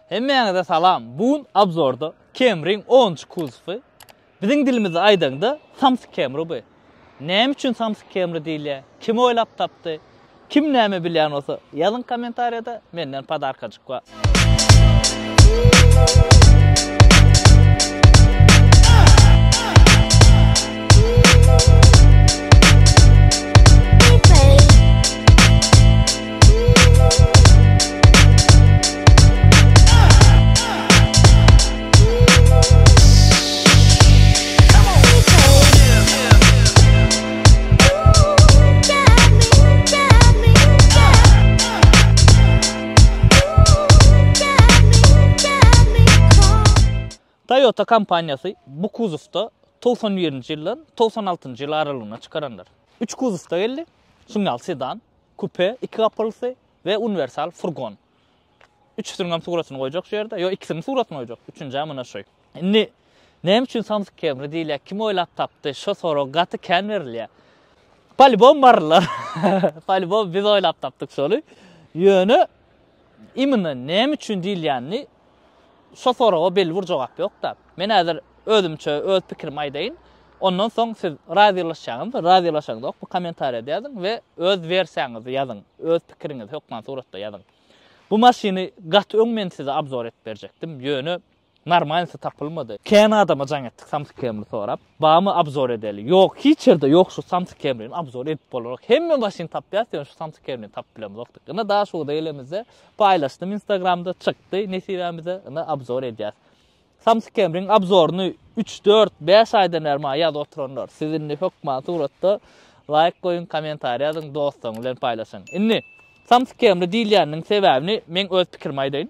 Hemmeňize salam. Bugün abzorda Camry'ň 10-njy kuzyfy. Biziň dilimizde aýdanda Samsung Camry bu. Näme üçin Samsung Camry diýilýär? Kim oýlap tapdy? Kim näme bilýän bolsa, ýazyn kommentariýada menden padarkajyk bar. Toyota kompaniyası bu kuzufta 91-nji ýyldan 96-njy ýyl aralygyna çykaranlar. 3 kuzufta geldi. Şuňal sedan, kupe, 2 kapyly we universal furgon. 3 türüňem suratyny goýjak şu ýerde. Ýok, ikisiniň suratyny goýjak. 3-nji amana şoý. Indi näme üçin Samsung Camry diýilýär? Kim oýlap tapdy? Şo sorag gaty kän berilýär. Palibon barlar. Palibon biz oýlap tapdyk şoly. Ýöne imini näme üçin diýilýänini şo soraga belli bir jogap ýok da. Men häzir özümçe öz pikirimi aýdaýyn. Ondan soň siz razylaşaňyz bu kommentariýa ýazyň we öz versiýaňyzy ýazyň. Öz pikiriňizi hökman suratda ýazyň. Bu maşyny gaty öň men size abzor etip berjekdim. Ýöne normalsi tapylmady. Kän adama jaň etdik Samsung Camry sorap, bamy abzor edeli. Ýok, hiç ýerde ýok şu Samsung Camry'ni abzor edip bolarak. Hemme maşyny tapýar, şu Samsung Camry'ni tap bilemiz ýokdy. Ina daha şu da elimizde paýlaşdym, Instagramda çykdy, nesibämize ina abzor edýär. Samsung Camry'nin abzoruny 3, 4, 5 aýdan erma ýa-da oturanlar. Sizinle hökman suratda like goýun, kommentariýa ýazyň, dostlaryň bilen paýlaşyň. Indi Samsung Camry diýilýäniniň sebäbini men öz pikirimi aýdaýyn.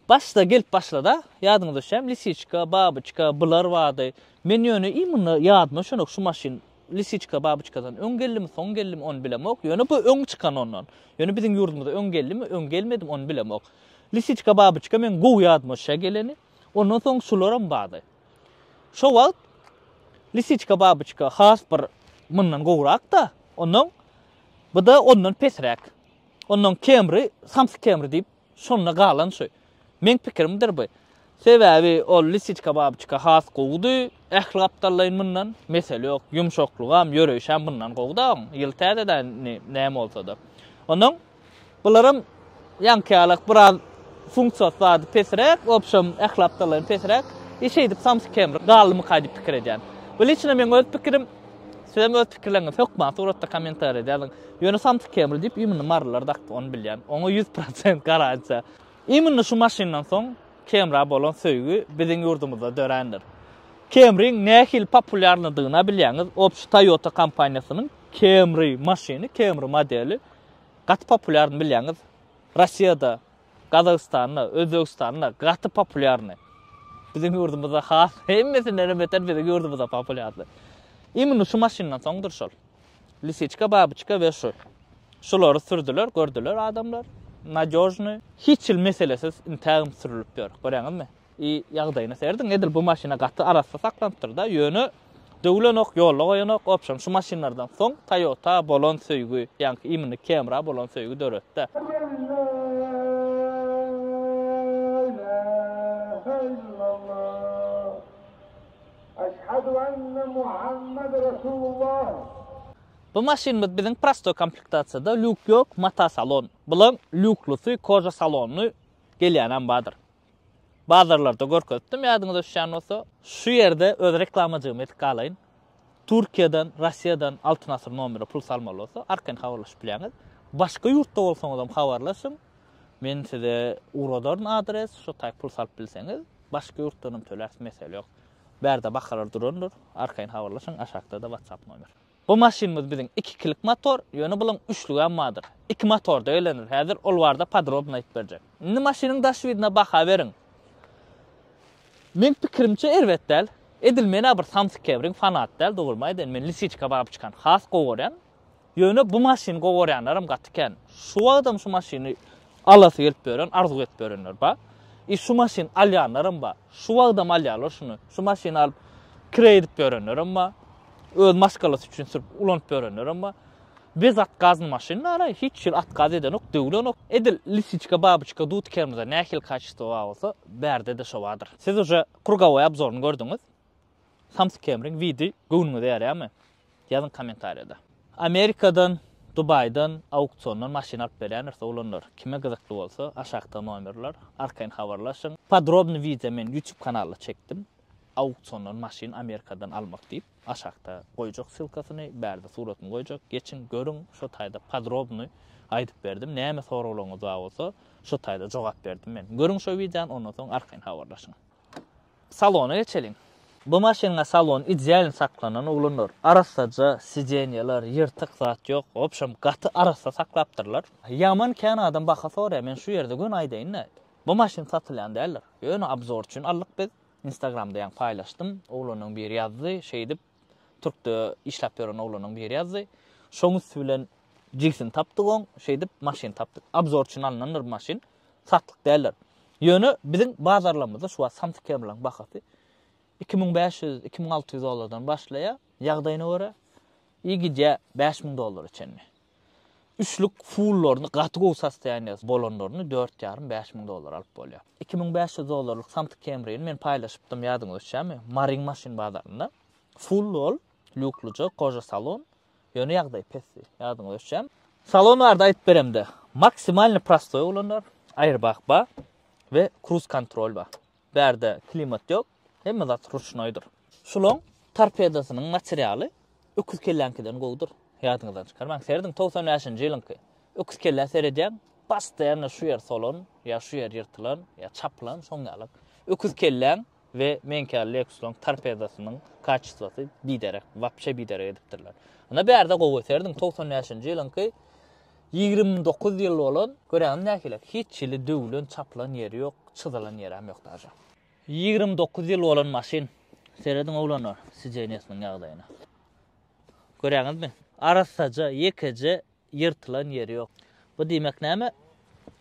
Başta gelip başlada ýadyňyzda şem lisiçka, babuçka, bular bardy. Men ýöne imini ýadyma şonok şu maşyn lisiçka, babuçkadan öň geldimi, soň geldimi onu bilemok. Ýöne bu öň çykan ondan. Ýöne biziň ýurdumyzda öň geldimi, öň gelmedim onu bilemok. Lisiçka, babuçka men gowy ýadyma şe geleni, ondan soň şularam bardy. Şo wagt lisiçka, babuçka has bir mundan gowrak da, ondan bu da ondan pesrek. Ondan Camry, Samsung Camry diýip şonuna galan şoý. Men pikirimdir bu. Sebäbi o lisiçka babuçka has gowdy, ählapdarlaryň mundan mesele ýok, ýumşaklygam, ýöreşem bundan gowdam. Ýyl täzeden näme bolsa da. Onuň bularam ýankalyk biraz funksiýasy pesrek, opşam ählapdarlaryň pesrek. Eşeýdip Samsung Camry galymy gaýdyp pikir edýän. Bu içine men öz pikirim, sizem öz pikirleriňiz hökman suratda kommentariýa ýazyň. Ýöne Samsung Camry diýip ýymyny marlar dakdy, onu bilýän. Oňa 100% garantiýa. Imini şu maşyndan soň Camry bolan söýgü biziň ýurdumyzda dörendir. Camry'ň nähil populярlygyny bilýäňiz, şu Toyota kompaniýasynyň Camry maşyny, Camry modeli gaty populярny bilýäňiz. Rossiýada, Gazagystanda, Özbegistanda gaty populярny. Biziň ýurdumyzda has, hemmesinden beter biziň ýurdumyzda populярly. Imini şu maşyndan soňdur şol. Lisiçka, babuçka we şu. Şolary sürdüler, gördüler adamlar. Nadёжный, hiç il meselesiz intagym sürülüp ýör. Göreňizmi? Ýagdaýyna serdiň edil bu maşyna gaty arasda saklantyr da, ýöne döwlenok, ýolga goýanok, opşam şu maşynlardan soň Toyota bolan söýgü, ýani imini Camry bolan söýgü döretdi. Eşhedü enne Muhammed Resulullah. Bu maşynymyz biziň prosto komplektasiýada luk ýok, mata salon. Bulan luklusy koja salonly gelýän badyr. Bazarlarda görkezdim, ýadyňyzda düşýän bolsa, şu ýerde öz reklamajygym etip galaýyn. Türkiýeden, Rossiýadan altyn asr nomeri pul salmaly bolsa, arkaň habarlaşyp bilýäňiz. Başga ýurtda bolsaňyzam habarlaşyň. Men size uradaryn adres, şu taýp pul salyp bilseňiz, başga ýurtdan töläs mesele ýok. Bärde bakarar duranlar, arkaň habarlaşyň, aşagda da WhatsApp nomer. Bu maşynymyz biziň 2 kilik motor, ýöne bulan 3lük ammadyr. 2 motor da öýlenir. Häzir ol barda podrobny aýdyp berjek. Indi maşynyň daşwidine baka beriň. Men pikirimçe elbetde edilmeni bir Samsung Camry'ň fanat däl, dogurmaýdy. Men lisiçka babuçkan has gowurýan. Ýöne bu maşyny gowurýanlarym gatyken. Şu adam şu maşyny alasy gelip berýän, arzu etip berýänler ba. Şu maşyn alýanlarym ba. Şu adam alýarlar şunu. Şu maşyny alyp kredit berýänler ba. Öz maskalasy üçin sırf ulanyp berýänler, amma Biz at gazın maşinlary hiç ýyl at gaz edenok döwlenok. Edil lisiçka babyçka dut kermize nähil kaçtı bolsa berde de şowadyr. Siz uje Kurgaway obzoruny gördüňiz. Samsung Camryň video göwnüňizde ýarýarmy? Ýazyn kommentariýada. Amerikadan, Dubaydan auksiondan maşin alyp berýänler olanlar. Kime gyzykly bolsa aşagda nomerler, arkaň habarlaşyň. Podrobny video men YouTube kanalyna çekdim. Auksiondan maşin Amerikadan almak diýip aşagda goýjak sylkasyny, berde suratyny goýjak. Geçin görüň şo taýda podrobny aýdyp berdim. Näme soraglaryňyz bolsa şo taýda jogap berdim men. Görüň şo videony, ondan soň arkaň habarlaşyň. Salona geçelim. Bu maşinga salon ideal saklanan ulanır. Arasaca sidenyalar, yırtık zat yok. Opşam gatı arasa saklaptırlar. Yaman Kanadadan baha sonra men şu yerde gün aýdaýyn. Bu maşin satylýan däller. Ýöne obzor üçin allyk biz Instagramda ýa paýlaşdym. Oğlanyň bir ýazdy, şeýdip Türkde işläp ýören oğlanyň bir ýazdy. Şoňu bilen jigsin tapdyk oň, şeýdip maşin tapdyk. Obzor üçin alınanlar maşin satlyk däller. Ýöne biziň bazarlarymyzda şu Samsung Camryň bahasy 2500-2600 dolardan başlaya, ýagdaýyna görä ýigide $5000 içenni. Üçlük fullorny gaty gowsastaýany bolanlaryny 4,5-5,000 dolar alyp bolýar. 2500 dolarlyk Samsung Camry'ni men paýlaşypdym ýadyňyza düşärmi? Marin maşin bazarynda. Full ol, lukluja, koja salon, ýöne ýagdaý pessi. Ýadyňyza düşärmi? Salonlarda aýdyp beremde. Maksimalny prostoy olanlar, airbag bar we cruise control bar. Berde klimat ýok. Hemme zat ruşnoydur. Şuloň torpedosynyň materialy öküz kellänkiden gowdur. Ýadyňyzdan çykarmaň. Serdiň 95-nji ýylynky. Öküz kelle seredýän, bastaýan şu ýer solon, ýa şu ýer ýyrtylan, ýa çaplan şoňalyk. Öküz kellen we menkä Lexus'ň torpedosynyň kaçysy biderek, wapşe biderek edipdirler. Ona berde gowy serdiň 95-nji ýylynky 29 ýyl bolan göräňim näkilek. Hiç ýyly döwlen, çaplan ýeri ýok, çyzylan ýeri hem ýok daja. 29 ýyl bolan maşin serediň oğlanyň sijenesiniň ýagdaýyna. Göräňizmi? Arasaja, ýekece ýyrtylan ýeri ýok. Bu diýmek näme?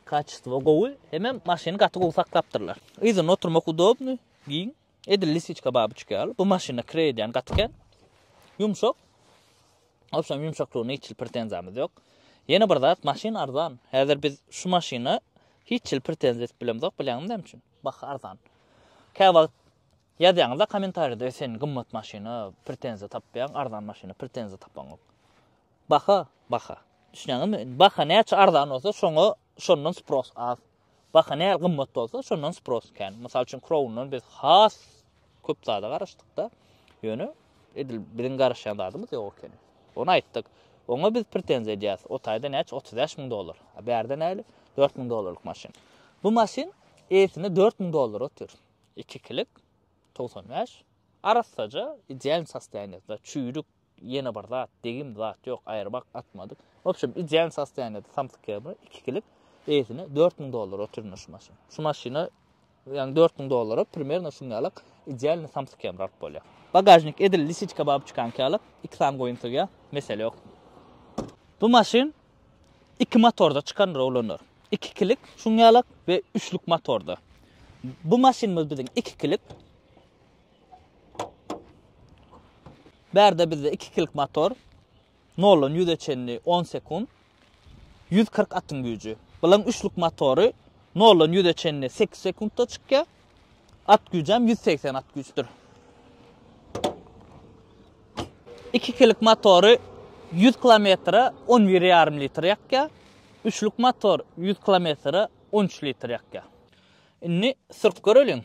Kaçystywy gowy, hemem maşiny gaty gowy saklapdyrlar. Izin oturmak udobny, giň. Edil lisiçka babyçka alyp bu maşina kirýän gatyken ýumşak. Opşam ýumşaklygyna hiç pretenziyamyz ýok. Ýene bir zat maşin arzan. Häzir biz şu maşina hiç pretenziýa bilemzok, bilýäňmi näme üçin? Baha arzan. Käwagt ýazýaňyzda kommentariýada sen gymmat maşina, pretenziýa tapýan, arzan maşina, pretenziýa tapan. Baha. Düşünýäňizmi? Baha näçe arzan bolsa, şondan spros az. Baha näçe gymmat bolsa, şondan spros kän. Mysal üçin Crown'dan biz has köp zada garaşdykda, ýöne edil biziň garaşýan zadymyz ýok eken. Onu aýtdyk. Oňa biz pretenziýa edýäs. O taýda näçe $35,000. Berde näli? $4,000 maşin. Bu maşin esine $4,000 otur. 2 kilik 95. Arasaca ideal sastaýanyda çüýrük ýene bir zat, degim zat ýok, airbag atmadyk. Opşam ideal sastaýanyda Samsung Camry 2 kilik esine $4,000 oturmuş şu maşin. Şu maşina ýani $4,000 primерно şungalyk ideal Samsung Camry alyp bolýar. Bagajnik edil lisiçka baby çykan kalyp 2 sam goýuntyga mesele ýok. Bu maşin 2 motorda çykandyr olanlar. 2 kilik şungalyk we 3lük motorda. Bu maşinimiz bizim 2 kilik. Berde bizde 2 kilik motor. Nolun 100 çenli 10 sekund. 140 atın gücü. Bulan 3lük motoru nolun 100 çenli 8 sekundda çykýar. At gücem 180 at güçdür. 2 kilik motoru 100 kilometre 11,5 litre ýakýar. 3lük motor 100 kilometre 13 litre ýakýar. Inni sırf görelim.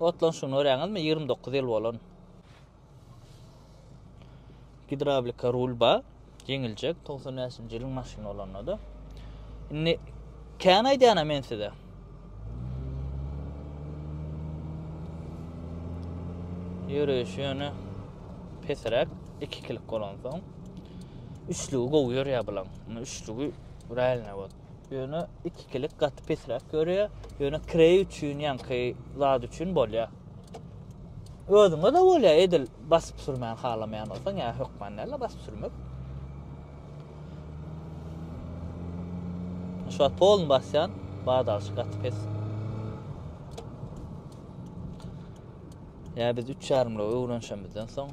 Otlan şunu öğrenizmi? 29 yıl bolan. Hidravlika rul ba, jeňiljek 90-njy ýylyň maşina olanada. Inni kän aýdýana men size. Ýöreşýäne pesirek 2 kilik bolansoň 3lügi gowy ýörýär bilen. 3lügi realne bol. Ýöne 2 kilik gaty pesirek görýär. Ýöne krey üçin ýanky zat üçin bolýar. Özüňe de bolýar, edil basyp sürmän halamaýan bolsaň, ýa hökmanlarla basyp sürmek. Şu an polny basýan, bagdaşy gaty pes. Ya biz 3,5 öwrenşemizden soň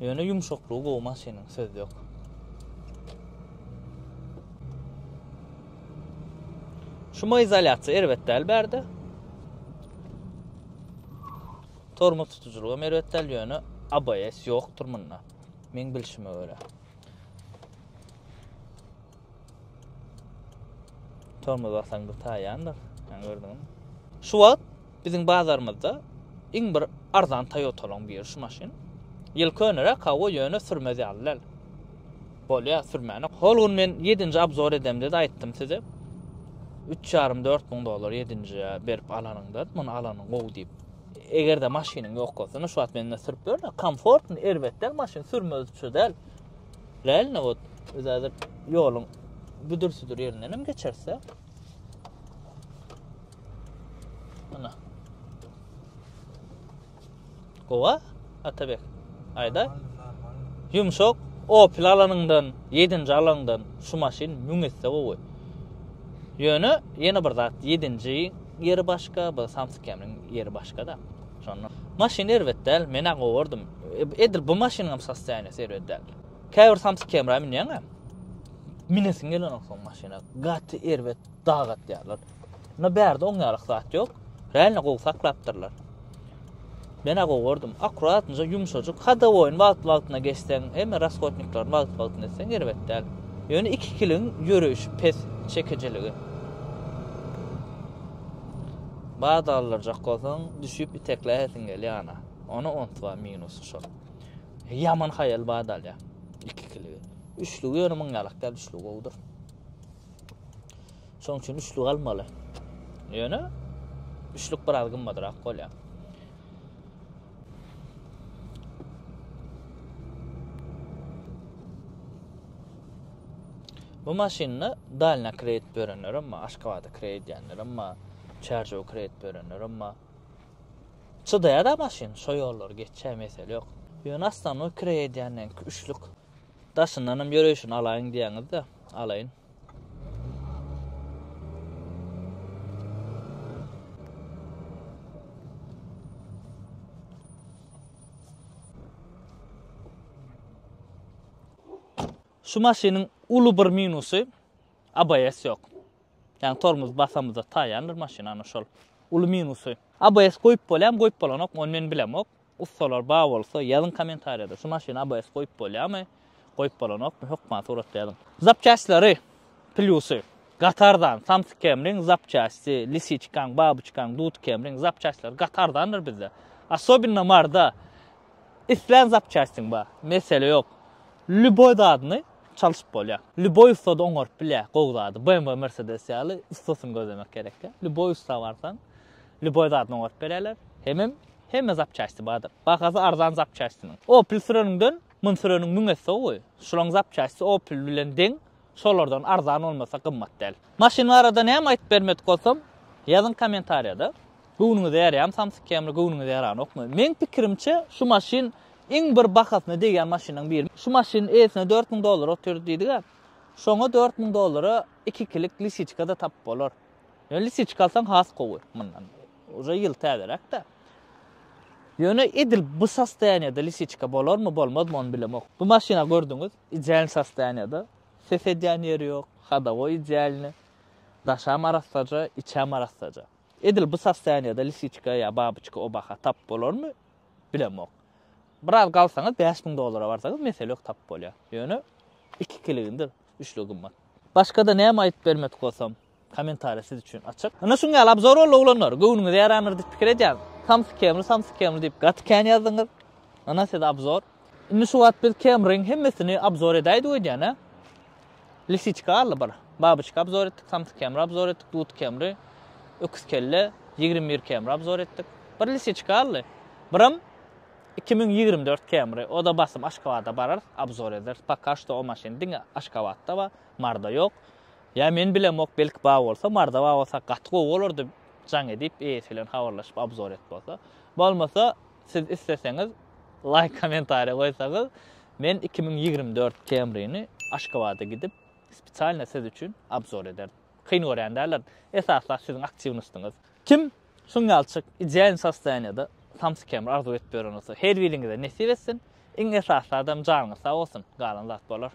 Yöne yumşaklığı o maşinin söz yok. Şuma izolyasiya elbetde berdi. Tormuz tutuculuğu elbetde yönü ABS yoktur munna. Men bilişime öyle. Tormuz basaňda taýandyr. Yani gördüm. Şu wagt bizim bazarymyzda iň bir arzan Toyota'laň bir şu maşin. Ýyl könere kawo ýöne sürmezi aldylar. Bolýa sürmäni. Holgun men 7-nji abzor edem dedi aýtdym size. 3,5-4 000 dolar 7-nji berip alanyňda, muny alanyň gowy diýip. Egerde maşiniň ýok bolsa, şu wagt mende sürüp ber, komfortny elbetde maşin sürmezçi del. Lelne ot, özädir ýoluň büdür-südür ýerinden hem geçerse. Ana. Gowa Atabek. Ayda. Yumşak Opel alanyňdan 7-nji alanyňdan şu maşin müňetse gowy. Ýöne ýene bir zat 7-nji ýeri başga, bu Samsung Camryň ýeri başga da. Şonu maşin elbetde mena gowurdum. Edil bu maşinyň sastaýanyny elbetde. Käbir Samsung Camry minýän. Minesin gelen oksan maşina. Gaty elbet dagat ýarlar. Na bärde oňalyk zat ýok. Rälne gowy saklapdyrlar. Mena gowurdum. Akuratynja yumşajyk hada oýun wagt-wagtyna geçseň, hem raskotniklar wagt-wagtyna geçseň elbetde. Ýöne 2 kiliň ýörüş pes çekejiligi. Bazarlar jak bolsaň düşüp iteklähesin gelýär. Onu ontwa minus şol. Yaman hayal badal ya. 2 kiliň. Üçlüğü ýöne muňalyk däl üçlüğü gowdur. Şoň üçin üçlüğü almaly. Ýöne üçlük bir algymmadyrak bolýar. Bu maşinni dalna kredit berenler ama Aşgabatda kredit ýanlar ama Çerçew kredit berenler ama çydaýar da maşin, şo ýollar geçýär mesele ýok. Ýöne aslan o kredit ýanlar üçlük daşyndanam ýöreşin alaýyn diýäňiz de, alaýyn. Şu maşinin ulu bir minusy ABS ýok. Yani tormuz basamyza taýandyr maşinany şol. Ulu minusy. ABS goýup bolanok, onu men bilemok. Ustalar ba bolsa ýazyn kommentariýada. Şu maşina ABS goýup bolýarmy? Goýup bolanok, hökma suratda ýazyn. Zapçastlary plusy. Gatardan Samsung Camryň zapçasty, lisiçkan, babuçkan, dut Camryň zapçastlary Gatardandyr bizde. Особенно marda islen zapçastyň ba. Mesele ýok. Lüboy dadny çalışıp bolýar. Lüboy ustada oňaryp bilýär, gowdady. BMW, Mercedes ýaly ustasyny gözlemek gerek. Lüboy usta barsan, lüboy dadny oňaryp berýärler. Hemme zapçasty badyr. Bahasy arzan zapçastynyň. Opel süreniňden mun süreniň müňesi goý. Şolaň zapçasty Opel bilen deň, şolardan arzan olmasa gymmat däl. Maşina arada näme aýtyp bermedik bolsam, ýazyn kommentariýada. Gowunuňyz ýaram Samsung Camry gowunuňyz ýaranokmy? Men pikirimçe şu maşin iň bir bahasyny degen maşinaň bir. Şu maşin esine 4 000 dolar otyrdy diýdiler. Şoňa 4 000 dolara 2 kilik lisiçka da tap bolar. Ýöne lisiçka alsaň has gowy mundan. Oja ýyl täzerak da. Ýöne edil bu sastaýanyda lisiçka bolarmy, bolmazmy onu bilemok. Bu maşina gördüňiz, ideal sastaýanyda. Ses edýän ýeri ýok, hadawy idealny. Daşam arasaja, içäm arasaja. Edil bu sastaýanyda lisiçka ýa babuçka o baha tap bolarmy? Bilemok. Biraz galsaňyz 5 000 dolara barsaňyz mesele ýok tap bolýar. Ýöne 2 kiliňdir, üçlü gymmat. Başga da näme aýtyp bermedik bolsam, kommentariýa siz üçin açyk. Ana şuňa abzor bolýar, gowunuňyz ýarandyr diýip pikir edýär. Samsung Camry diýip gatykän ýazyňyz. Ana siz abzor. Indi şu wagt biz Camryň hemmesini abzor edäýdi diýene. Lisiçka aly bar. Babuçka abzor etdik, Samsung Camry abzor etdik, Dut Camry, öküz kelle 21 Camry abzor etdik. Bir lisiçka aly. Birim 2024 Camry, o da basım Aşgabatda barar, abzor eder. Pakaşda o maşin diňe Aşgabatda ba, marda ýok. Ya men bilemok, belki ba bolsa, marda ba bolsa gaty gowy bolardy. Jaň edip, bilen habarlaşyp abzor et bolsa. Bolmasa, siz isteseňiz, like, kommentariýa goýsaňyz, men 2024 Camry'ni Aşgabatda gidip, spesialne siz üçin abzor ederdim. Kyn görýänler, esaslar siziň aktiwnystyňyz. Kim şuňa alçyk, ideal sastaýanyda Samsung Camry arzu etip berýän bolsa, her biriňize nesip etsin. Iň esasy adam janyny sag bolsun, galan zat bolar.